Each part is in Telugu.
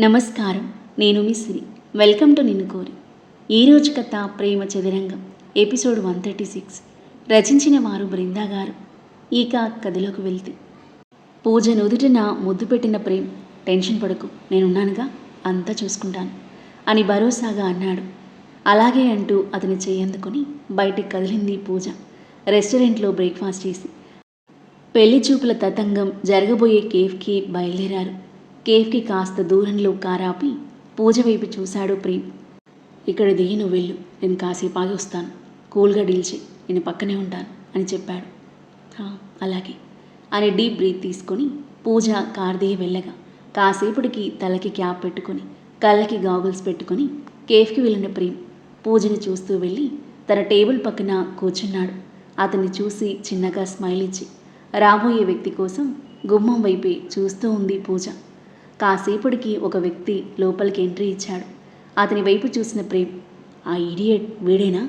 నమస్కారం. నేను మీ సిరి. వెల్కమ్ టు నిన్ను కోరి. ఈరోజు కథ ప్రేమ చదరంగం ఎపిసోడ్ 136. రచించిన వారు బృందా గారు. ఇక కథలోకి వెళ్తే, పూజ నుదుటిన ముద్దు పెట్టిన ప్రేమ్, టెన్షన్ పడకు, నేనున్నానుగా, అంతా చూసుకుంటాను అని భరోసాగా అన్నాడు. అలాగే అంటూ అతని చేయందుకొని బయటికి కదిలింది పూజ. రెస్టారెంట్లో బ్రేక్ఫాస్ట్ చేసి పెళ్లి చూపుల తతంగం జరగబోయే కేఫ్కి బయలుదేరారు. కేఫ్కి కాస్త దూరంలో కారాపి పూజ వైపు చూశాడు ప్రేమ్. ఇక్కడ దిగి నువ్వు వెళ్ళు, నేను కాసేపు ఆగి వస్తాను, కూల్గా డీల్ చేయి, నేను పక్కనే ఉంటాను అని చెప్పాడు. అలాగే అని డీప్ బ్రీత్ తీసుకొని పూజ కార్ దిగి వెళ్ళగా కాసేపటికి తలకి క్యాప్ పెట్టుకొని కళ్ళకి గాగుల్స్ పెట్టుకొని కేఫ్కి వెళ్ళిన ప్రేమ్ పూజని చూస్తూ వెళ్ళి తన టేబుల్ పక్కన కూర్చున్నాడు. అతన్ని చూసి చిన్నగా స్మైల్ ఇచ్చి రాబోయే వ్యక్తి కోసం గుమ్మం వైపే చూస్తూ ఉంది పూజ. కాసేపటికి ఒక వ్యక్తి లోపలికి ఎంట్రీ ఇచ్చాడు. అతని వైపు చూసిన ప్రేమ్, ఆ ఇడియట్ వీడేనా?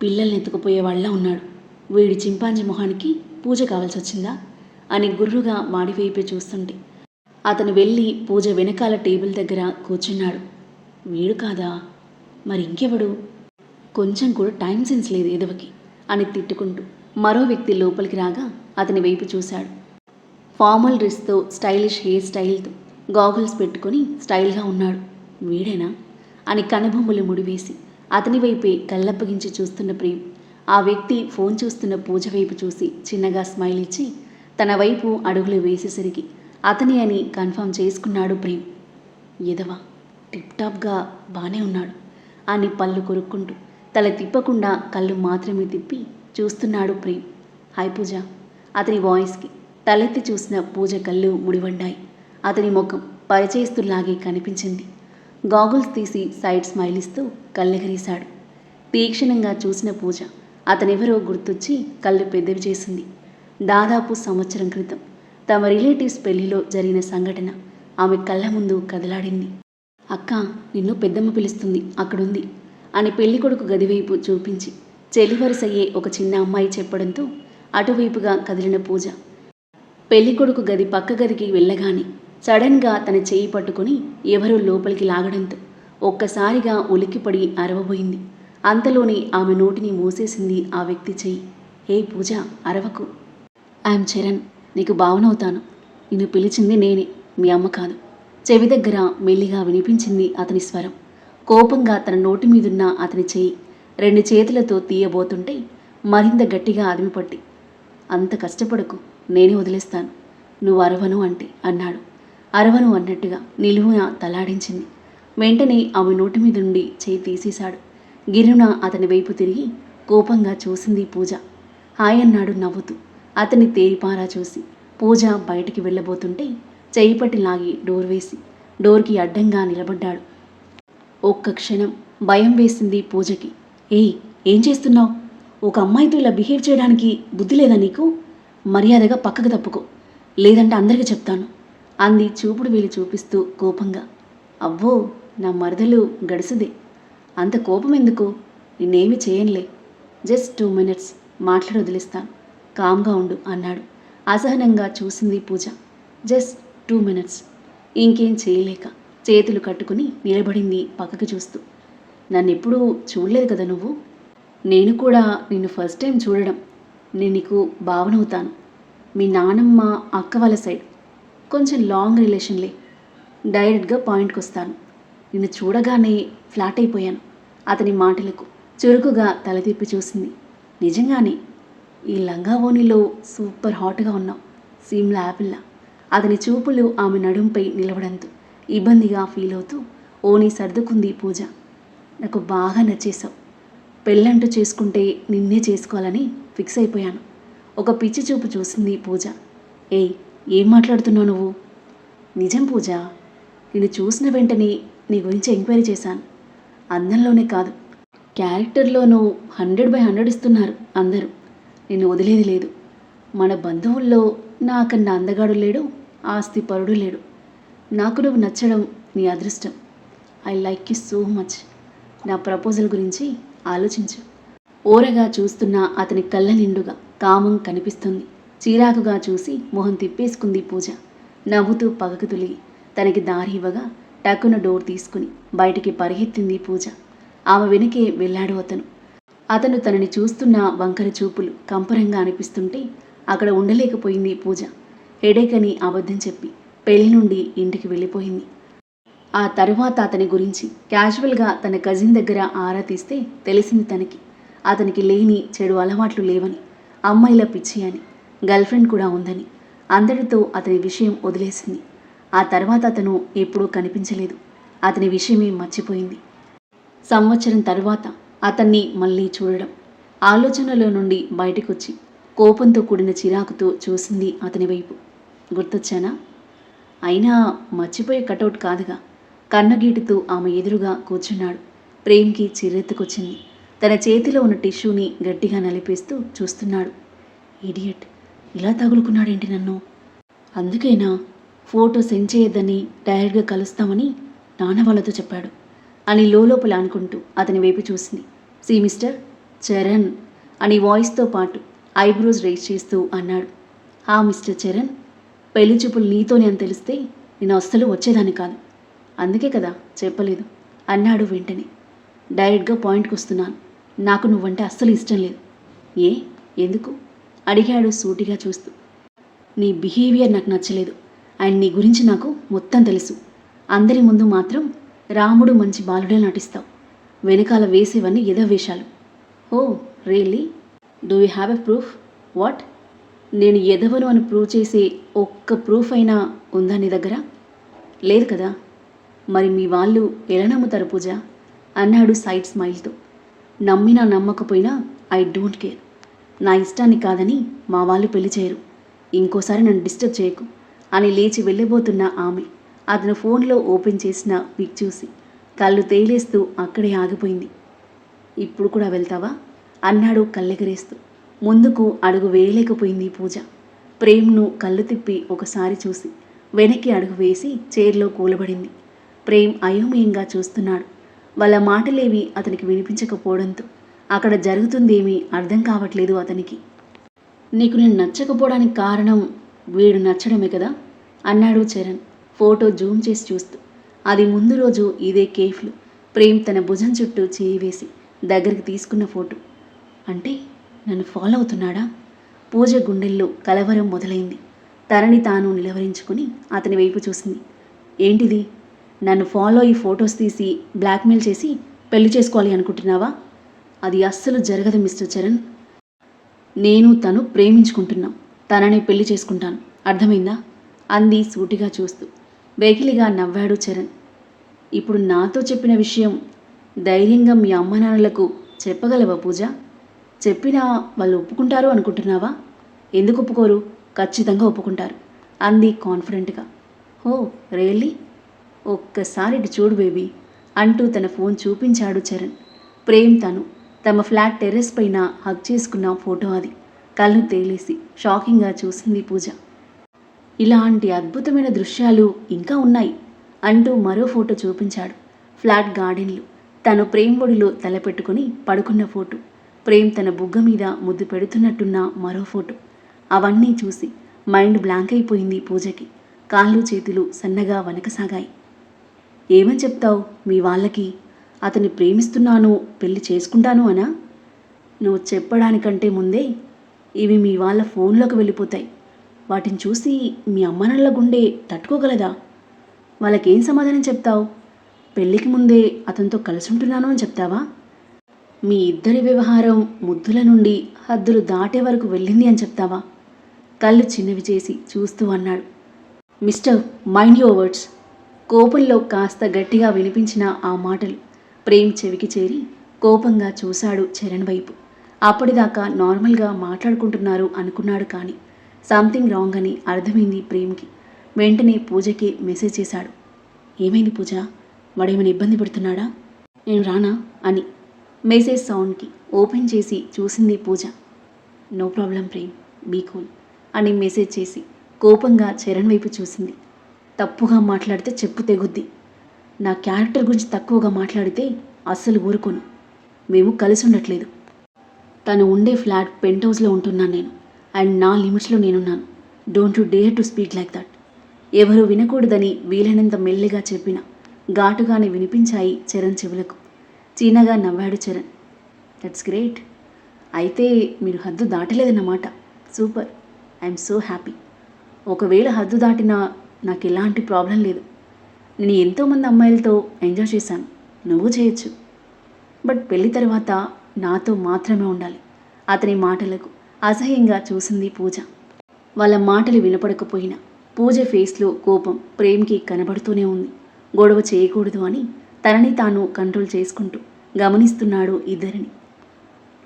పిల్లల్ని ఎత్తుకుపోయే వాళ్ళ ఉన్నాడు. వీడి చింపాంజీ మొహానికి పూజ కావాల్సి వచ్చిందా అని గుర్రుగా వాడి వైపే చూస్తుంటే అతను వెళ్ళి పూజ వెనకాల టేబుల్ దగ్గర కూర్చున్నాడు. వీడు కాదా, మరి ఇంకెవడు? కొంచెం కూడా టైం సెన్స్ లేదు ఎదవకి అని తిట్టుకుంటూ మరో వ్యక్తి లోపలికి రాగా అతని వైపు చూశాడు. ఫార్మల్ డ్రెస్తో స్టైలిష్ హెయిర్ స్టైల్తో గాగుల్స్ పెట్టుకొని స్టైల్గా ఉన్నాడు. వీడేనా అని కనుబొమ్మలు ముడివేసి అతని వైపే కళ్ళప్పగించి చూస్తున్న ప్రేమ్ ఆ వ్యక్తి ఫోన్ చూస్తున్న పూజ వైపు చూసి చిన్నగా స్మైల్ ఇచ్చి తన వైపు అడుగులు వేసేసరికి అతని అని కన్ఫర్మ్ చేసుకున్నాడు ప్రేమ్. ఎదవా, టిప్ టాప్గా బాగానే ఉన్నాడు అని పళ్ళు కొరుక్కుంటూ తల తిప్పకుండా కళ్ళు మాత్రమే తిప్పి చూస్తున్నాడు ప్రేమ్. హాయ్ పూజ. అతని వాయిస్కి తలెత్తి చూసిన పూజ కళ్ళు ముడివండాయి. అతని ముఖం పరిచయస్తులాగే కనిపించింది. గాగుల్స్ తీసి సైడ్ స్మైల్ ఇస్తూ కళ్ళెగరీశాడు. తీక్షణంగా చూసిన పూజ అతనెవరో గుర్తొచ్చి కళ్ళు పెద్దవి చేసింది. దాదాపు సంవత్సరం క్రితం తమ రిలేటివ్స్ పెళ్లిలో జరిగిన సంఘటన ఆమె కళ్ళ ముందు కదలాడింది. అక్క, నిన్ను పెద్దమ్మ పిలుస్తుంది, అక్కడుంది అని పెళ్లికొడుకు గదివైపు చూపించి చెలివరుసయ్యే ఒక చిన్న అమ్మాయి చెప్పడంతో అటువైపుగా కదిలిన పూజ పెళ్లికొడుకు గది పక్క గదికి వెళ్ళగానే సడన్గా తన చేయి పట్టుకుని ఎవరో లోపలికి లాగడంతో ఒక్కసారిగా ఉలిక్కిపడి అరవబోయింది. అంతలోనే ఆమె నోటిని మూసేసింది ఆ వ్యక్తి చెయ్యి. హే పూజ, అరవకు. ఐఎమ్ చరణ్, నీకు భావనవుతాను. నిన్ను పిలిచింది నేనే, మీ అమ్మ కాదు. చెవి దగ్గర మెల్లిగా వినిపించింది అతని స్వరం. కోపంగా తన నోటి మీదున్న అతని చెయ్యి 2 చేతులతో తీయబోతుంటే మరింత గట్టిగా అదిమిపట్టి, అంత కష్టపడకు, నేనే వదిలేస్తాను, నువ్వు అరవను అంటే అన్నాడు. అరవను అన్నట్టుగా నిలువున తలాడించింది. వెంటనే ఆమె నోటి మీద నుండి చేయి తీసేశాడు. గిరున అతని వైపు తిరిగి కోపంగా చూసింది పూజ. హాయ్ అన్నాడు నవ్వుతూ. అతని తేరిపారా చూసి పూజ బయటికి వెళ్ళబోతుంటే చేయి పట్టి లాగి డోర్ వేసి డోర్కి అడ్డంగా నిలబడ్డాడు. ఒక్క క్షణం భయం వేసింది పూజకి. ఏయ్, ఏం చేస్తున్నావు? ఒక అమ్మాయితో ఇలా బిహేవ్ చేయడానికి బుద్ధి లేదా నీకు? మర్యాదగా పక్కకు తప్పుకో, లేదంటే అందరికీ చెప్తాను అంది చూపుడు వేలు చూపిస్తూ కోపంగా. అవ్వో, నా మరదలు గడుసుదే, అంత కోపం ఎందుకు? నేనేమి చేయనులే, జస్ట్ 2 minutes మాట్లాడి వదిలేస్తాను, కామ్గా ఉండు అన్నాడు. అసహనంగా చూసింది పూజ. Just 2 minutes. ఇంకేం చేయలేక చేతులు కట్టుకుని నిలబడింది పక్కకు చూస్తూ. నన్నెప్పుడూ చూడలేదు కదా నువ్వు? నేను కూడా నిన్ను ఫస్ట్ టైం చూడడం. నేను నీకు భావనవుతాను. మీ నానమ్మ అక్క వాళ్ళ సైడ్, కొంచెం లాంగ్ రిలేషన్లే. డైరెక్ట్గా పాయింట్కి వస్తాను. నిన్ను చూడగానే ఫ్లాట్ అయిపోయాను. అతని మాటలకు చురుకుగా తల తిప్పి చూసింది. నిజంగానే ఈ లంగా ఓణిలో సూపర్ హాట్గా ఉన్నావు, సీమ్లా యాపిల్లా. అతని చూపులు ఆమె నడుంపై నిలవడంతో ఇబ్బందిగా ఫీల్ అవుతూ ఓణి సర్దుకుంది పూజ. నాకు బాగా నచ్చేశావు. పెళ్ళంటూ చేసుకుంటే నిన్నే చేసుకోవాలని ఫిక్స్ అయిపోయాను. ఒక పిచ్చి చూపు చూసింది పూజ. ఏయ్, ఏం మాట్లాడుతున్నావు నువ్వు? నిజం పూజ, నిన్ను చూసిన వెంటనే నీ గురించి ఎంక్వైరీ చేశాను. అందంలోనే కాదు, క్యారెక్టర్లోనూ 100/100 ఇస్తున్నారు అందరూ. నిన్ను వదిలేది లేదు. మన బంధువుల్లో నాకన్నా అందగాడు లేడు, ఆస్తి పరుడు లేడు. నాకు నువ్వు నచ్చడం నీ అదృష్టం. I like you so much. నా ప్రపోజల్ గురించి ఆలోచించు. ఓరగా చూస్తున్న అతని కళ్ళ నిండుగా కామం కనిపిస్తుంది. చిరాకుగా చూసి మొహం తిప్పేసుకుంది పూజ. నవ్వుతూ పగకు తొలిగి తనకి దారి ఇవ్వగా టక్కున డోర్ తీసుకుని బయటికి పరిగెత్తింది పూజ. ఆమె వెనుకే వెళ్ళాడు అతను తనని చూస్తున్న వంకర చూపులు కంపరంగా అనిపిస్తుంటే అక్కడ ఉండలేకపోయింది పూజ. హెడేక్ అని అబద్ధం చెప్పి పెళ్లి నుండి ఇంటికి వెళ్ళిపోయింది. ఆ తరువాత అతని గురించి క్యాజువల్గా తన కజిన్ దగ్గర ఆరా తీస్తే తెలిసింది తనకి అతనికి లేని చెడు అలవాట్లు లేవని, అమ్మాయిల పిచ్చి అని, గర్ల్ ఫ్రెండ్ కూడా ఉందని. అందరితో అతని విషయం వదిలేసింది. ఆ తర్వాత అతను ఎప్పుడూ కనిపించలేదు. అతని విషయమే మర్చిపోయింది. సంవత్సరం తర్వాత అతన్ని మళ్ళీ చూడడం. ఆలోచనలో నుండి బయటకొచ్చి కోపంతో కూడిన చిరాకుతో చూసింది అతని వైపు. గుర్తొచ్చానా? అయినా మర్చిపోయే కటౌట్ కాదుగా. కన్నగీటుతూ ఆమె ఎదురుగా కూర్చున్నాడు. ప్రేమ్కి చిరెత్తుకొచ్చింది. తన చేతిలో ఉన్న టిష్యూని గట్టిగా నలిపేస్తూ చూస్తున్నాడు. ఇడియట్, ఇలా తగులుకున్నాడేంటి నన్ను? అందుకేనా ఫోటో సెండ్ చేయొద్దని డైరెక్ట్గా కలుస్తామని నాన్న వాళ్ళతో చెప్పాడు అని లోపల అనుకుంటూ అతని వైపు చూసింది. సి మిస్టర్ చరణ్ అని వాయిస్తో పాటు ఐబ్రోస్ రేస్ చేస్తూ అన్నాడు. హా మిస్టర్ చరణ్, పెళ్లి చూపులు నీతోనే అని తెలిస్తే నేను అస్సలు వచ్చేదాన్ని కాదు. అందుకే కదా చెప్పలేదు అన్నాడు వెంటనే. డైరెక్ట్గా పాయింట్కి వస్తున్నాను. నాకు నువ్వంటే అస్సలు ఇష్టం లేదు. ఏ, ఎందుకు అడిగాడు సూటిగా చూస్తూ. నీ బిహేవియర్ నాకు నచ్చలేదు. అండ్ నీ గురించి నాకు మొత్తం తెలుసు. అందరి ముందు మాత్రం రాముడు మంచి బాలుడే నటిస్తావు. వెనకాల వేసేవన్నీ ఏదో వేషాలు. Oh really? Do you have a proof? What? నేను ఎదవను అని ప్రూవ్ చేసే ఒక్క ప్రూఫ్ అయినా ఉందా నీ దగ్గర? లేదు కదా. మరి మీ వాళ్ళు ఎలా నమ్ముతారు పూజ అన్నాడు సైడ్ స్మైల్తో. నమ్మినా నమ్మకపోయినా ఐ డోంట్ కేర్. నా ఇష్టాన్ని కాదని మా వాళ్ళు పెళ్లి చేయరు. ఇంకోసారి నన్ను డిస్టర్బ్ చేయకు అని లేచి వెళ్ళబోతున్న ఆమె అతను ఫోన్లో ఓపెన్ చేసిన పిక్ చూసి కళ్ళు తేలేస్తూ అక్కడే ఆగిపోయింది. ఇప్పుడు కూడా వెళ్తావా అన్నాడు కళ్ళెగరేస్తూ. ముందుకు అడుగు వేయలేకపోయింది పూజ. ప్రేమ్ను కళ్ళు తిప్పి ఒకసారి చూసి వెనక్కి అడుగు వేసి చైర్లో కూలబడింది. ప్రేమ్ అయోమయంగా చూస్తున్నాడు. వాళ్ళ మాటలేవి అతనికి వినిపించకపోవడంతో అక్కడ జరుగుతుందేమీ అర్థం కావట్లేదు అతనికి. నీకు నేను నచ్చకపోవడానికి కారణం వీడు నచ్చడమే కదా అన్నాడు చరణ్ ఫోటో జూమ్ చేసి చూస్తూ. అది ముందు రోజు ఇదే కేఫ్లో ప్రేమ్ తన భుజం చుట్టూ చేయి వేసి దగ్గరికి తీసుకున్న ఫోటో. అంటే నన్ను ఫాలో అవుతున్నాడా? పూజ గుండెల్లో కలవరం మొదలైంది. తనని తాను నిలవరించుకుని అతని వైపు చూసింది. ఏంటిది? నన్ను ఫాలో అయ్యి ఫొటోస్ తీసి బ్లాక్మెయిల్ చేసి పెళ్లి చేసుకోవాలి అనుకుంటున్నావా? అది అస్సలు జరగదు మిస్టర్ చరణ్. నేను తను ప్రేమించుకుంటున్నాం. తనని పెళ్లి చేసుకుంటాను. అర్థమైందా అంది సూటిగా చూస్తూ. వెకిలిగా నవ్వాడు చరణ్. ఇప్పుడు నాతో చెప్పిన విషయం ధైర్యంగా మీ అమ్మ నాన్నలకు చెప్పగలవా పూజ? చెప్పినా వాళ్ళు ఒప్పుకుంటారు అనుకుంటున్నావా? ఎందుకు ఒప్పుకోరు? ఖచ్చితంగా ఒప్పుకుంటారు అంది కాన్ఫిడెంట్గా. ఓ రియల్లీ? ఒక్కసారి ఇటు చూడు బేబీ అంటూ తన ఫోన్ చూపించాడు చరణ్. ప్రేమ్ తను తమ ఫ్లాట్ టెర్రస్ పైన హగ్ చేసుకున్న ఫోటో అది. కళ్ళు తేలేసి షాకింగ్గా చూసింది పూజ. ఇలాంటి అద్భుతమైన దృశ్యాలు ఇంకా ఉన్నాయి అంటూ మరో ఫోటో చూపించాడు. ఫ్లాట్ గార్డెన్లో తను ప్రేమ్ ఒడిలో తలపెట్టుకుని పడుకున్న ఫోటో, ప్రేమ్ తన బుగ్గ మీద ముద్దు పెడుతున్నట్టున్న మరో ఫోటో. అవన్నీ చూసి మైండ్ బ్లాంక్ అయిపోయింది పూజకి. కాళ్ళు చేతులు సన్నగా వనకసాగాయి. ఏమని చెప్తావు మీ వాళ్ళకి? అతన్ని ప్రేమిస్తున్నాను, పెళ్లి చేసుకుంటాను అనా? నువ్వు చెప్పడానికంటే ముందే ఇవి మీ వాళ్ళ ఫోన్లోకి వెళ్ళిపోతాయి. వాటిని చూసి మీ అమ్మనాళ్ళ గుండె తట్టుకోగలదా? వాళ్ళకేం సమాధానం చెప్తావు? పెళ్ళికి ముందే అతనితో కలిసి ఉంటున్నాను అని చెప్తావా? మీ ఇద్దరి వ్యవహారం ముద్దుల నుండి హద్దులు దాటే వరకు వెళ్ళింది అని చెప్తావా? కళ్ళు చిన్నవి చేసి చూస్తూ అన్నాడు. Mister, mind your words. కోపంలో కాస్త గట్టిగా వినిపించిన ఆ మాటలు ప్రేమ్ చెవికి చేరి కోపంగా చూశాడు చరణ్ వైపు. అప్పటిదాకా నార్మల్గా మాట్లాడుకుంటున్నారు అనుకున్నాడు, కానీ సంథింగ్ రాంగ్ అని అర్థమైంది ప్రేమ్కి. వెంటనే పూజకి మెసేజ్ చేశాడు. ఏమైంది పూజ? వాడేమైనా ఇబ్బంది పెడుతున్నాడా? నేను రానా అని మెసేజ్ సౌండ్కి ఓపెన్ చేసి చూసింది Pooja. No problem Prem, be cool అని మెసేజ్ చేసి కోపంగా చరణ్ వైపు చూసింది. తప్పుగా మాట్లాడితే చెప్పు తెగుద్ది. నా క్యారెక్టర్ గురించి తక్కువగా మాట్లాడితే అస్సలు ఊరుకోను. మేము కలిసి ఉండట్లేదు. తను ఉండే ఫ్లాట్ పెంట్ హౌస్లో ఉంటున్నాను నేను. అండ్ నా లిమిట్స్లో నేనున్నాను. Don't you dare to speak like that. ఎవరు వినకూడదని వీలైనంత మెల్లిగా చెప్పిన ఘాటుగానే వినిపించాయి చరణ్ చెవులకు. చిన్నగా నవ్వాడు చరణ్. That's great. అయితే మీరు హద్దు దాటలేదన్నమాట. సూపర్. I'm so happy. ఒకవేళ హద్దు దాటినా నాకు ఎలాంటి ప్రాబ్లం లేదు. నేను ఎంతోమంది అమ్మాయిలతో ఎంజాయ్ చేశాను, నువ్వు చేయొచ్చు. బట్ పెళ్లి తర్వాత నాతో మాత్రమే ఉండాలి. అతని మాటలకు అసహ్యంగా చూసింది పూజ. వాళ్ళ మాటలు వినపడకపోయినా పూజ ఫేస్లో కోపం ప్రేమ్కి కనబడుతూనే ఉంది. గొడవ చేయకూడదు అని తనని తాను కంట్రోల్ చేసుకుంటూ గమనిస్తున్నాడు ఇద్దరిని.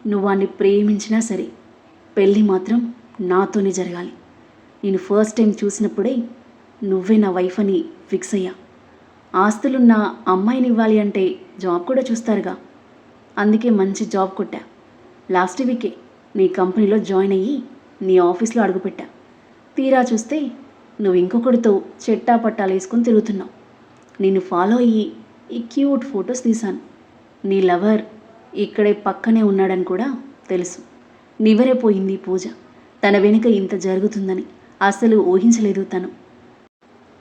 నువ్వు వాణ్ణి ప్రేమించినా సరే పెళ్ళి మాత్రం నాతోనే జరగాలి. నేను ఫస్ట్ టైం చూసినప్పుడే నువ్వే నా వైఫ్ అని ఫిక్స్ అయ్యా. ఆస్తులున్న అమ్మాయిని ఇవ్వాలి అంటే జాబ్ కూడా చూస్తారుగా, అందుకే మంచి జాబ్ కొట్టా. లాస్ట్ వీకే నీ కంపెనీలో జాయిన్ అయ్యి నీ ఆఫీస్లో అడుగుపెట్టా. తీరా చూస్తే నువ్వు ఇంకొకరితో చెట్టా పట్టాలు వేసుకొని తిరుగుతున్నావు. నిన్ను ఫాలో అయ్యి ఈ క్యూట్ ఫొటోస్ తీశాను. నీ లవర్ ఇక్కడే పక్కనే ఉన్నాడని కూడా తెలుసు. నివరైపోయింది పూజ. తన వెనుక ఇంత జరుగుతుందని అసలు ఊహించలేదు తను.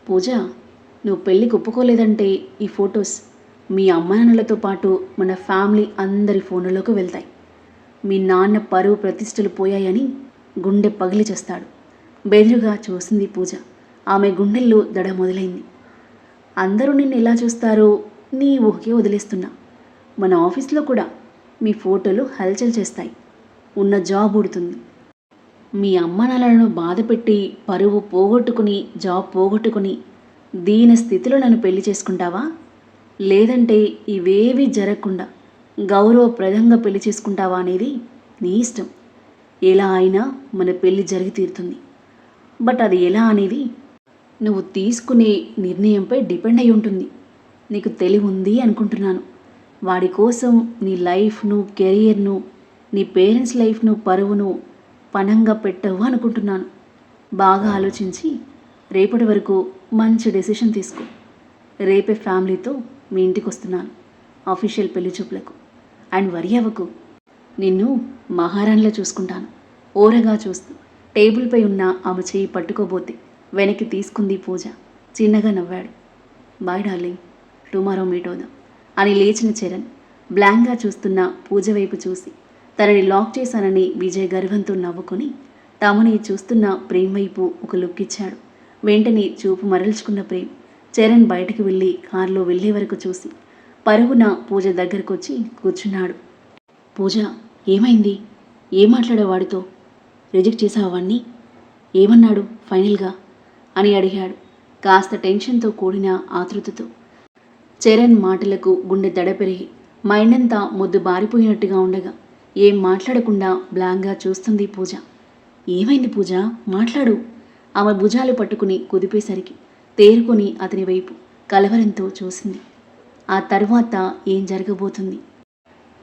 పూజ, నువ్వు పెళ్ళికి ఒప్పుకోలేదంటే ఈ ఫొటోస్ మీ అమ్మానాన్నలతో పాటు మన ఫ్యామిలీ అందరి ఫోన్లలోకి వెళ్తాయి. మీ నాన్న పరువు ప్రతిష్టలు పోయాయని గుండె పగిలి చేస్తాడు. బెదురుగా చూసింది పూజ. ఆమె గుండెల్లో దడ మొదలైంది. అందరూ నిన్ను ఎలా చూస్తారో నీ ఊహకే వదిలేస్తున్నా. మన ఆఫీస్లో కూడా మీ ఫోటోలు హల్చల్ చేస్తాయి. ఉన్న జాబ్ ఊడుతుంది. మీ అమ్మానాన్నలను బాధపెట్టి పరువు పోగొట్టుకుని జాబ్ పోగొట్టుకుని దీన స్థితిలో నన్ను పెళ్లి చేసుకుంటావా? లేదంటే ఇవేవీ జరగకుండా గౌరవప్రదంగా పెళ్లి చేసుకుంటావా అనేది నీ ఇష్టం. ఎలా అయినా మన పెళ్లి జరిగి తీరుతుంది. బట్ అది ఎలా అనేది నువ్వు తీసుకునే నిర్ణయంపై డిపెండ్ అయి ఉంటుంది. నీకు తెలివి ఉంది అనుకుంటున్నాను. వాడి కోసం నీ లైఫ్ను, కెరియర్ను, నీ పేరెంట్స్ లైఫ్ను, పరువును పణంగా పెట్టవు అనుకుంటున్నాను. బాగా ఆలోచించి రేపటి వరకు మంచి డెసిషన్ తీసుకో. రేపే ఫ్యామిలీతో మీ ఇంటికి వస్తున్నాను అఫీషియల్ పెళ్లి చూపులకు. అండ్ వరి అవ్వకు, నిన్ను మహారాణిలా చూసుకుంటాను. ఓరగా చూస్తూ టేబుల్పై ఉన్న ఆమె చేయి పట్టుకోబోతే వెనక్కి తీసుకుంది పూజ. చిన్నగా నవ్వాడు. బాయ్ డార్లింగ్, టుమారో మీట్ అవుదాం అని లేచిన చరణ్ బ్లాంక్గా చూస్తున్న పూజ వైపు చూసి తనని లాక్ చేశానని విజయ్ గర్వంతో నవ్వుకొని తమని చూస్తున్న ప్రేమ్ వైపు ఒక లుక్ ఇచ్చాడు. వెంటనే చూపు మరల్చుకున్న ప్రేమ్ చరణ్ బయటకు వెళ్ళి కారులో వెళ్ళే వరకు చూసి పరుగున పూజ దగ్గరకు వచ్చి కూర్చున్నాడు. పూజ, ఏమైంది? ఏం మాట్లాడావు వాడితో? రిజెక్ట్ చేసావా వాణ్ణి? ఏమన్నాడు ఫైనల్గా అని అడిగాడు కాస్త టెన్షన్తో కూడిన ఆతృతతో. చరణ్ మాటలకు గుండె దడ పెరిగి మైండ్ అంతా ముద్దు బారిపోయినట్టుగా ఉండగా ఏం మాట్లాడకుండా బ్లాంక్గా చూస్తుంది పూజ. ఏమైంది పూజ? మాట్లాడు. ఆమె భుజాలు పట్టుకుని కుదిపేసరికి తేరుకొని అతని వైపు కలవరంతో చూసింది. ఆ తర్వాత ఏం జరగబోతుంది?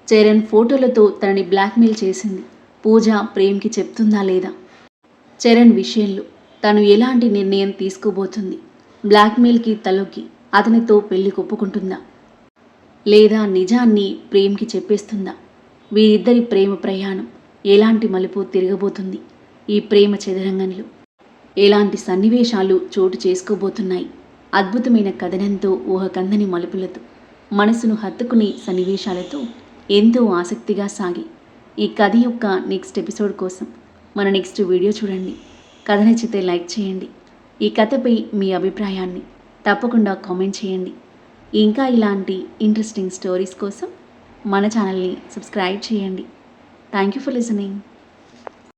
చరణ్ ఫోటోలతో తనని బ్లాక్మెయిల్ చేసింది పూజ ప్రేమ్కి చెప్తుందా లేదా? చరణ్ విషయంలో తను ఎలాంటి నిర్ణయం తీసుకోబోతుంది? బ్లాక్మెయిల్కి తలొగ్గి అతనితో పెళ్లి ఒప్పుకుంటుందా, లేదా నిజాన్ని ప్రేమ్కి చెప్పేస్తుందా? వీరిద్దరి ప్రేమ ప్రయాణం ఎలాంటి మలుపు తిరగబోతుంది? ఈ ప్రేమ చదరంగంలో ఎలాంటి సన్నివేశాలు చోటు చేసుకోబోతున్నాయి? అద్భుతమైన కథనంతో, ఊహకందని మలుపులతో, మనసును హత్తుకునే సన్నివేశాలతో ఎంతో ఆసక్తిగా సాగి ఈ కథ యొక్క నెక్స్ట్ ఎపిసోడ్ కోసం మన నెక్స్ట్ వీడియో చూడండి. కథ నచ్చితే లైక్ చేయండి. ఈ కథపై మీ అభిప్రాయాన్ని తప్పకుండా కామెంట్ చేయండి. ఇంకా ఇలాంటి ఇంట్రెస్టింగ్ స్టోరీస్ కోసం మన ఛానల్ని సబ్స్క్రైబ్ చేయండి. Thank you for listening.